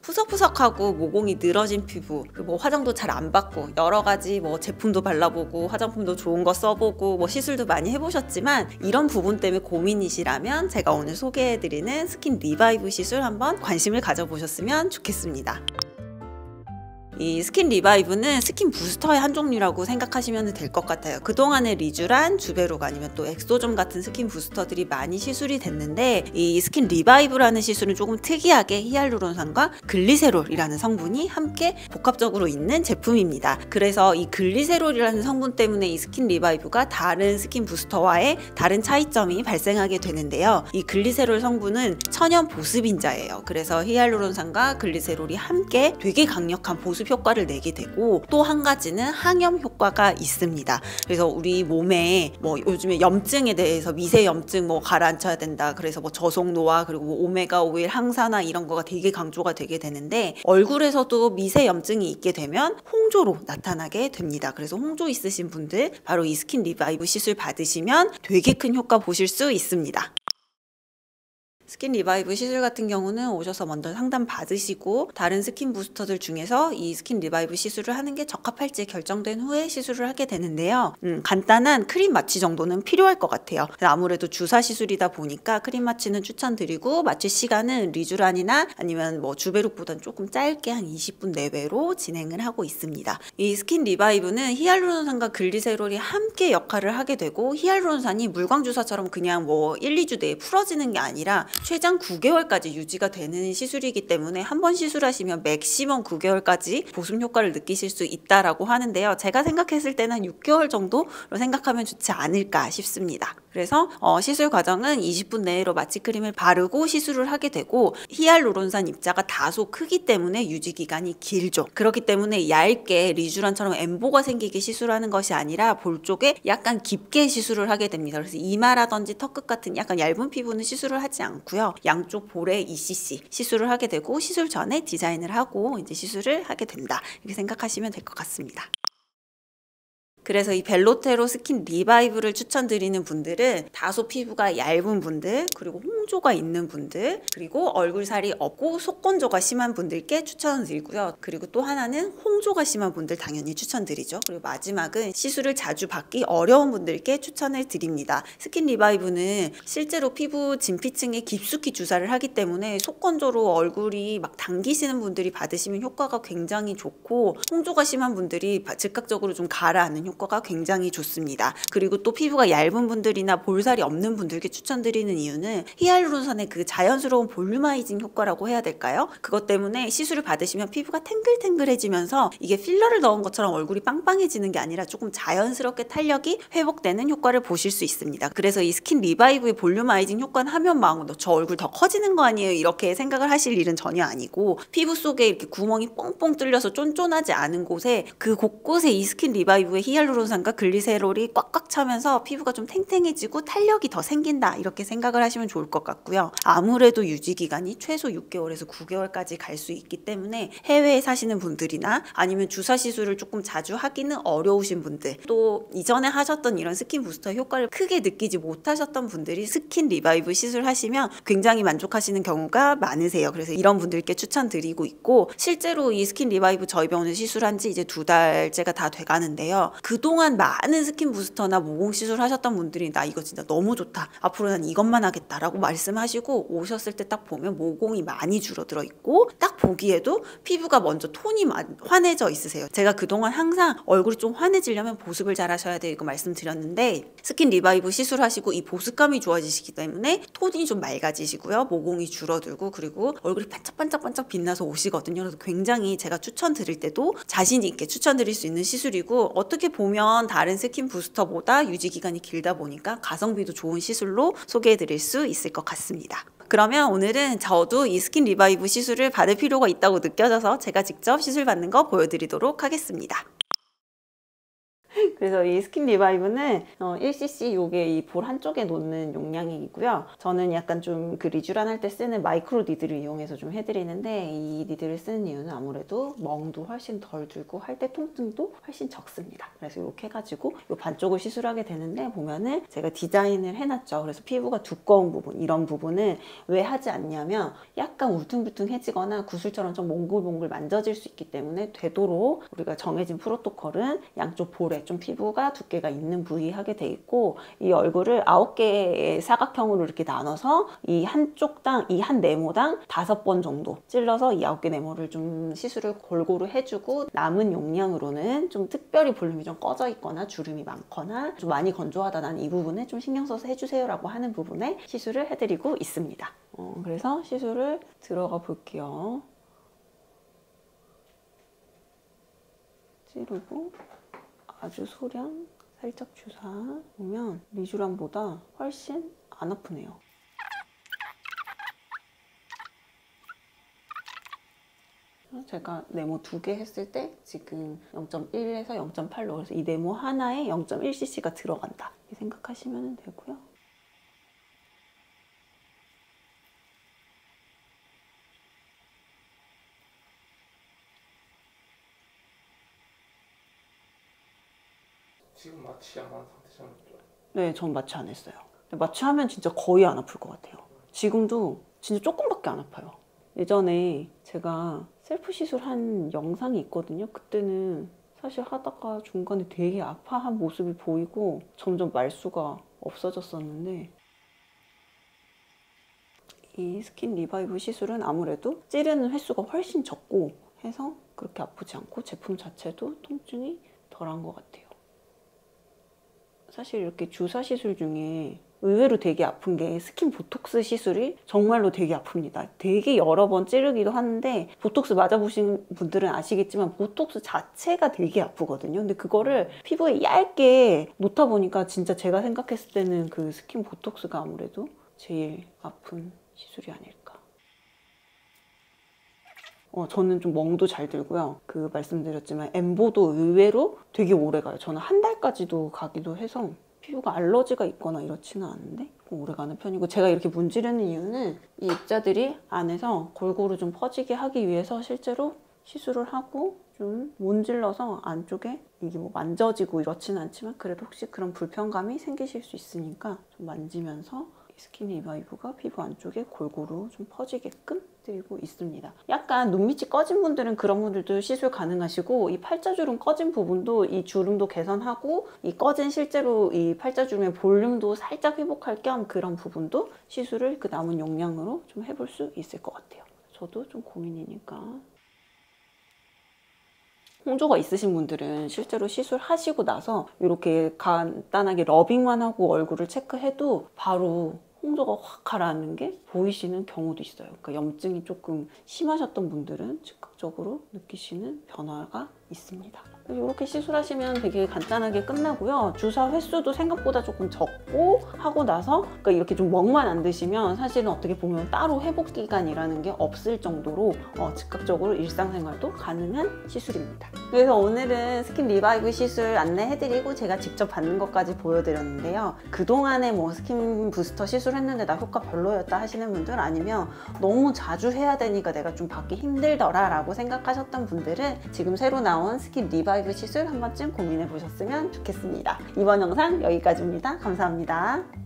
푸석푸석하고 모공이 늘어진 피부, 뭐 화장도 잘 안 받고 여러 가지 뭐 제품도 발라보고 화장품도 좋은 거 써보고 뭐 시술도 많이 해보셨지만 이런 부분 때문에 고민이시라면 제가 오늘 소개해드리는 스킨 리바이브 시술 한번 관심을 가져보셨으면 좋겠습니다. 이 스킨 리바이브는 스킨 부스터의 한 종류라고 생각하시면 될 것 같아요. 그동안에 리쥬란, 주베록 아니면 또 엑소점 같은 스킨 부스터들이 많이 시술이 됐는데 이 스킨 리바이브라는 시술은 조금 특이하게 히알루론산과 글리세롤이라는 성분이 함께 복합적으로 있는 제품입니다. 그래서 이 글리세롤이라는 성분 때문에 이 스킨 리바이브가 다른 스킨 부스터와의 다른 차이점이 발생하게 되는데요. 이 글리세롤 성분은 천연 보습인자예요. 그래서 히알루론산과 글리세롤이 함께 되게 강력한 보습 효과를 내게 되고 또 한 가지는 항염 효과가 있습니다. 그래서 우리 몸에 뭐 요즘에 염증에 대해서 미세 염증 뭐 가라앉혀야 된다. 그래서 뭐 저속노화 그리고 뭐 오메가 오일 항산화 이런 거가 되게 강조가 되게 되는데 얼굴에서도 미세 염증이 있게 되면 홍조로 나타나게 됩니다. 그래서 홍조 있으신 분들 바로 이 스킨 리바이브 시술 받으시면 되게 큰 효과 보실 수 있습니다. 스킨 리바이브 시술 같은 경우는 오셔서 먼저 상담 받으시고 다른 스킨 부스터들 중에서 이 스킨 리바이브 시술을 하는 게 적합할지 결정된 후에 시술을 하게 되는데요. 간단한 크림 마취 정도는 필요할 것 같아요. 아무래도 주사 시술이다 보니까 크림 마취는 추천드리고 마취 시간은 리쥬란이나 아니면 뭐 주베룩보다는 조금 짧게 한 20분 내외로 진행을 하고 있습니다. 이 스킨 리바이브는 히알루론산과 글리세롤이 함께 역할을 하게 되고 히알루론산이 물광 주사처럼 그냥 뭐 1, 2주 내에 풀어지는 게 아니라 최장 9개월까지 유지가 되는 시술이기 때문에 한 번 시술하시면 맥시멈 9개월까지 보습 효과를 느끼실 수 있다라고 하는데요. 제가 생각했을 때는 한 6개월 정도로 생각하면 좋지 않을까 싶습니다. 그래서 시술 과정은 20분 내로 마취크림을 바르고 시술을 하게 되고 히알루론산 입자가 다소 크기 때문에 유지 기간이 길죠. 그렇기 때문에 얇게 리쥬란처럼 엠보가 생기게 시술하는 것이 아니라 볼 쪽에 약간 깊게 시술을 하게 됩니다. 그래서 이마라든지 턱끝 같은 약간 얇은 피부는 시술을 하지 않고요. 양쪽 볼에 ECC 시술을 하게 되고 시술 전에 디자인을 하고 이제 시술을 하게 된다. 이렇게 생각하시면 될 것 같습니다. 그래서 이 벨로테로 스킨 리바이브를 추천드리는 분들은 다소 피부가 얇은 분들, 그리고 홍조가 있는 분들, 그리고 얼굴살이 없고 속건조가 심한 분들께 추천드리고요. 그리고 또 하나는 홍조가 심한 분들 당연히 추천드리죠. 그리고 마지막은 시술을 자주 받기 어려운 분들께 추천을 드립니다. 스킨 리바이브는 실제로 피부 진피층에 깊숙이 주사를 하기 때문에 속건조로 얼굴이 막 당기시는 분들이 받으시면 효과가 굉장히 좋고 홍조가 심한 분들이 즉각적으로 좀 가라앉는 효과가 굉장히 좋습니다. 그리고 또 피부가 얇은 분들이나 볼살이 없는 분들께 추천드리는 이유는 히알루론산의 그 자연스러운 볼륨아이징 효과라고 해야 될까요? 그것 때문에 시술을 받으시면 피부가 탱글탱글해지면서 이게 필러를 넣은 것처럼 얼굴이 빵빵해지는 게 아니라 조금 자연스럽게 탄력이 회복되는 효과를 보실 수 있습니다. 그래서 이 스킨 리바이브의 볼륨아이징 효과는 하면 막 저 얼굴 더 커지는 거 아니에요? 이렇게 생각을 하실 일은 전혀 아니고 피부 속에 이렇게 구멍이 뽕뽕 뚫려서 쫀쫀하지 않은 곳에 그 곳곳에 이 스킨 리바이브의 히알루론산과 글리세롤이 꽉꽉 차면서 피부가 좀 탱탱해지고 탄력이 더 생긴다 이렇게 생각을 하시면 좋을 것 같고요. 아무래도 유지기간이 최소 6개월에서 9개월까지 갈 수 있기 때문에 해외에 사시는 분들이나 아니면 주사 시술을 조금 자주 하기는 어려우신 분들 또 이전에 하셨던 이런 스킨 부스터 효과를 크게 느끼지 못하셨던 분들이 스킨 리바이브 시술하시면 굉장히 만족하시는 경우가 많으세요. 그래서 이런 분들께 추천드리고 있고 실제로 이 스킨 리바이브 저희 병원에 시술한 지 이제 2달째가 다 돼가는데요. 그동안 많은 스킨 부스터나 모공 시술 하셨던 분들이 나 이거 진짜 너무 좋다. 앞으로 난 이것만 하겠다라고 말씀하시고 오셨을 때 딱 보면 모공이 많이 줄어들어 있고 딱 보기에도 피부가 먼저 톤이 환해져 있으세요. 제가 그동안 항상 얼굴이 좀 환해지려면 보습을 잘 하셔야 돼요. 이거 말씀드렸는데 스킨 리바이브 시술하시고 이 보습감이 좋아지시기 때문에 톤이 좀 맑아지시고요. 모공이 줄어들고 그리고 얼굴이 반짝반짝반짝 빛나서 오시거든요. 그래서 굉장히 제가 추천드릴 때도 자신 있게 추천드릴 수 있는 시술이고 어떻게 보면 다른 스킨 부스터보다 유지기간이 길다 보니까 가성비도 좋은 시술로 소개해드릴 수 있을 것 같습니다. 그러면 오늘은 저도 이 스킨 리바이브 시술을 받을 필요가 있다고 느껴져서 제가 직접 시술 받는 거 보여드리도록 하겠습니다. 그래서 이 스킨 리바이브는 1cc 요게 이 볼 한쪽에 놓는 용량이고요. 저는 약간 좀 그 리쥬란 할 때 쓰는 마이크로 니드를 이용해서 좀 해드리는데, 이 니드를 쓰는 이유는 아무래도 멍도 훨씬 덜 들고 할 때 통증도 훨씬 적습니다. 그래서 이렇게 해가지고 이 반쪽을 시술하게 되는데, 보면은 제가 디자인을 해놨죠. 그래서 피부가 두꺼운 부분, 이런 부분은 왜 하지 않냐면 약간 울퉁불퉁해지거나 구슬처럼 좀 몽글몽글 만져질 수 있기 때문에, 되도록 우리가 정해진 프로토콜은 양쪽 볼에 좀 피부가 두께가 있는 부위 하게 돼 있고, 이 얼굴을 9개의 사각형으로 이렇게 나눠서 이 한쪽당, 이 한 네모당 5번 정도 찔러서 이 9개 네모를 좀 시술을 골고루 해주고, 남은 용량으로는 좀 특별히 볼륨이 좀 꺼져 있거나 주름이 많거나 좀 많이 건조하다, 난 이 부분에 좀 신경 써서 해주세요 라고 하는 부분에 시술을 해드리고 있습니다. 그래서 시술을 들어가 볼게요. 찌르고 아주 소량 살짝 주사 보면 리쥬란보다 훨씬 안 아프네요. 제가 네모 2개 했을 때 지금 0.1에서 0.8로, 그래서 이 네모 하나에 0.1cc가 들어간다 이렇게 생각하시면 되고요. 지금 마취 안 한 상태잖아요. 네, 전 마취 안 했어요. 마취하면 진짜 거의 안 아플 것 같아요. 지금도 진짜 조금밖에 안 아파요. 예전에 제가 셀프 시술한 영상이 있거든요. 그때는 사실 하다가 중간에 되게 아파한 모습이 보이고 점점 말수가 없어졌었는데, 이 스킨 리바이브 시술은 아무래도 찌르는 횟수가 훨씬 적고 해서 그렇게 아프지 않고 제품 자체도 통증이 덜한 것 같아요. 사실 이렇게 주사 시술 중에 의외로 되게 아픈 게 스킨 보톡스 시술이 정말로 되게 아픕니다. 되게 여러 번 찌르기도 하는데, 보톡스 맞아보신 분들은 아시겠지만 보톡스 자체가 되게 아프거든요. 근데 그거를 피부에 얇게 놓다 보니까 진짜 제가 생각했을 때는 그 스킨 보톡스가 아무래도 제일 아픈 시술이 아닐까. 저는 좀 멍도 잘 들고요. 그 말씀드렸지만 엠보도 의외로 되게 오래 가요. 저는 한 달까지도 가기도 해서 피부가 알러지가 있거나 이렇지는 않은데 오래 가는 편이고, 제가 이렇게 문지르는 이유는 이 입자들이 안에서 골고루 좀 퍼지게 하기 위해서 실제로 시술을 하고 좀 문질러서 안쪽에 이게 뭐 만져지고 이렇지는 않지만 그래도 혹시 그런 불편감이 생기실 수 있으니까 좀 만지면서 스킨 리바이브가 피부 안쪽에 골고루 좀 퍼지게끔 드리고 있습니다. 약간 눈밑이 꺼진 분들은 그런 분들도 시술 가능하시고, 이 팔자주름 꺼진 부분도 이 주름도 개선하고, 이 꺼진 실제로 이 팔자주름의 볼륨도 살짝 회복할 겸 그런 부분도 시술을 그 남은 용량으로 좀 해볼 수 있을 것 같아요. 저도 좀 고민이니까. 홍조가 있으신 분들은 실제로 시술하시고 나서 이렇게 간단하게 러빙만 하고 얼굴을 체크해도 바로 홍조가 확 가라앉는 게 보이시는 경우도 있어요. 그러니까 염증이 조금 심하셨던 분들은 즉각적으로 느끼시는 변화가 있습니다. 이렇게 시술하시면 되게 간단하게 끝나고요. 주사 횟수도 생각보다 조금 적고, 하고 나서 그러니까 이렇게 좀 멍만 안 드시면 사실은 어떻게 보면 따로 회복 기간이라는 게 없을 정도로 즉각적으로 일상생활도 가능한 시술입니다. 그래서 오늘은 스킨 리바이브 시술 안내해드리고 제가 직접 받는 것까지 보여드렸는데요. 그동안에 뭐 스킨 부스터 시술했는데 나 효과 별로였다 하시는 분들, 아니면 너무 자주 해야 되니까 내가 좀 받기 힘들더라 라고 생각하셨던 분들은 지금 새로 나온 스킨 리바이브 시술 한 번쯤 고민해 보셨으면 좋겠습니다. 이번 영상 여기까지입니다. 감사합니다.